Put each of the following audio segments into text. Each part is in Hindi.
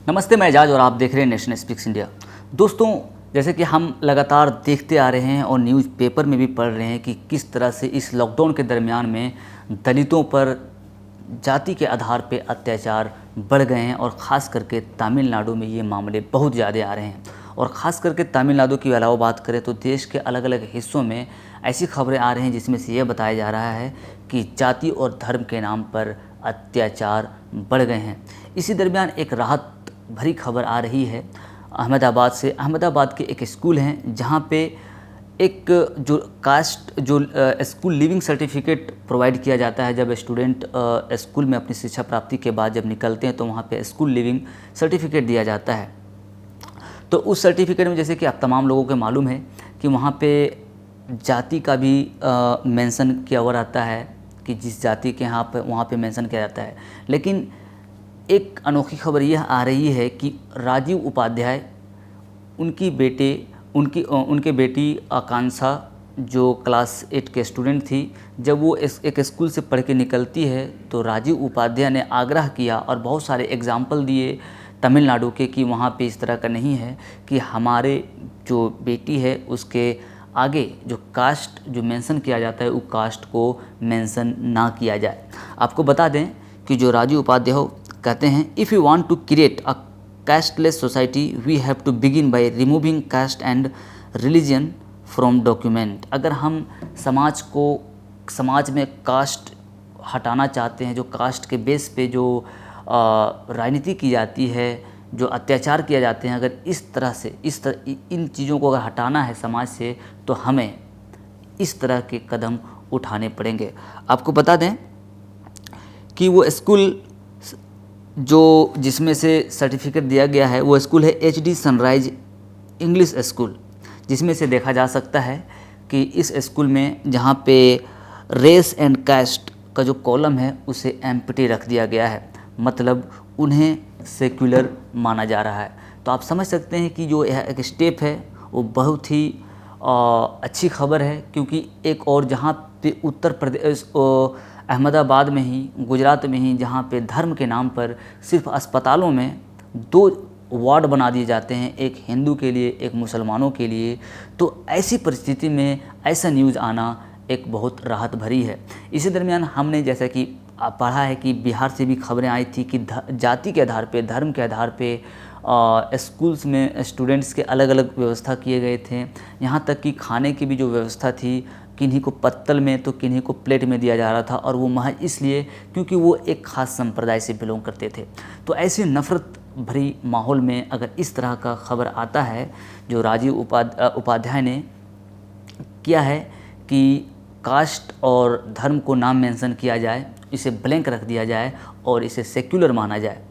नमस्ते, मैं एजाज और आप देख रहे हैं नेशन स्पीक्स इंडिया। दोस्तों, जैसे कि हम लगातार देखते आ रहे हैं और न्यूज़पेपर में भी पढ़ रहे हैं कि किस तरह से इस लॉकडाउन के दरमियान में दलितों पर जाति के आधार पे अत्याचार बढ़ गए हैं और ख़ास करके तमिलनाडु में ये मामले बहुत ज़्यादा आ रहे हैं। और ख़ास करके तमिलनाडु की अलावा बात करें तो देश के अलग अलग हिस्सों में ऐसी खबरें आ रही हैं जिसमें से ये बताया जा रहा है कि जाति और धर्म के नाम पर अत्याचार बढ़ गए हैं। इसी दरमियान एक राहत भरी खबर आ रही है अहमदाबाद से। अहमदाबाद के एक स्कूल हैं जहां पे एक जो स्कूल लिविंग सर्टिफिकेट प्रोवाइड किया जाता है। जब स्टूडेंट स्कूल में अपनी शिक्षा प्राप्ति के बाद जब निकलते हैं तो वहां पे स्कूल लिविंग सर्टिफिकेट दिया जाता है। तो उस सर्टिफिकेट में जैसे कि आप तमाम लोगों को मालूम है कि वहाँ पे जाति का भी मेंशन किया हुआ रहता है कि जिस जाति के यहाँ पे वहाँ पे मेंशन किया जाता है। लेकिन एक अनोखी खबर यह आ रही है कि राजीव उपाध्याय उनके बेटी आकांक्षा जो क्लास 8 के स्टूडेंट थी, जब वो एक स्कूल से पढ़ के निकलती है तो राजीव उपाध्याय ने आग्रह किया और बहुत सारे एग्जाम्पल दिए तमिलनाडु के कि वहाँ पे इस तरह का नहीं है कि हमारे जो बेटी है उसके आगे जो कास्ट जो मेंशन किया जाता है वो कास्ट को मेंशन ना किया जाए। आपको बता दें कि जो राजीव उपाध्याय कहते हैं, if you want to create a casteless society we have to begin by removing caste and religion from document. अगर हम समाज में कास्ट हटाना चाहते हैं, जो कास्ट के बेस पे जो राजनीति की जाती है, जो अत्याचार किए जाते हैं, अगर इन चीज़ों को अगर हटाना है समाज से तो हमें इस तरह के कदम उठाने पड़ेंगे। आपको बता दें कि वो स्कूल जो जिसमें से सर्टिफिकेट दिया गया है वो स्कूल है HD सनराइज इंग्लिश स्कूल, जिसमें से देखा जा सकता है कि इस स्कूल में जहाँ पे रेस एंड कास्ट का जो कॉलम है उसे एम्प्टी रख दिया गया है, मतलब उन्हें सेक्युलर माना जा रहा है। तो आप समझ सकते हैं कि जो यह एक स्टेप है वो बहुत ही अच्छी खबर है, क्योंकि एक और जहाँ पे उत्तर प्रदेश अहमदाबाद में ही, गुजरात में ही, जहाँ पे धर्म के नाम पर सिर्फ अस्पतालों में 2 वार्ड बना दिए जाते हैं, एक हिंदू के लिए एक मुसलमानों के लिए। तो ऐसी परिस्थिति में ऐसा न्यूज़ आना एक बहुत राहत भरी है। इसी दरमियान हमने जैसा कि पढ़ा है कि बिहार से भी खबरें आई थी कि जाति के आधार पे, धर्म के आधार पे स्कूल्स में स्टूडेंट्स के अलग अलग व्यवस्था किए गए थे। यहाँ तक कि खाने की भी जो व्यवस्था थी, किन्हीं को पत्तल में तो किन्हीं को प्लेट में दिया जा रहा था, और वो महज इसलिए क्योंकि वो एक ख़ास संप्रदाय से बिलोंग करते थे। तो ऐसे नफ़रत भरी माहौल में अगर इस तरह का खबर आता है जो राजीव उपाध्याय ने किया है कि कास्ट और धर्म को नाम मेंशन किया जाए, इसे ब्लैंक रख दिया जाए और इसे सेक्युलर माना जाए,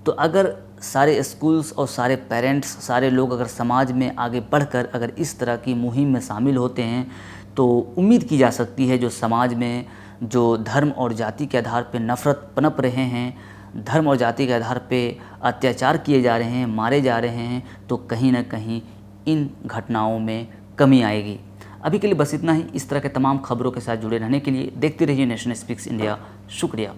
तो अगर सारे स्कूल्स और सारे पेरेंट्स, सारे लोग अगर समाज में आगे बढ़कर अगर इस तरह की मुहिम में शामिल होते हैं तो उम्मीद की जा सकती है जो समाज में जो धर्म और जाति के आधार पर नफ़रत पनप रहे हैं, धर्म और जाति के आधार पे अत्याचार किए जा रहे हैं, मारे जा रहे हैं, तो कहीं ना कहीं इन घटनाओं में कमी आएगी। अभी के लिए बस इतना ही। इस तरह के तमाम खबरों के साथ जुड़े रहने के लिए देखते रहिए नेशन स्पीक्स इंडिया। शुक्रिया।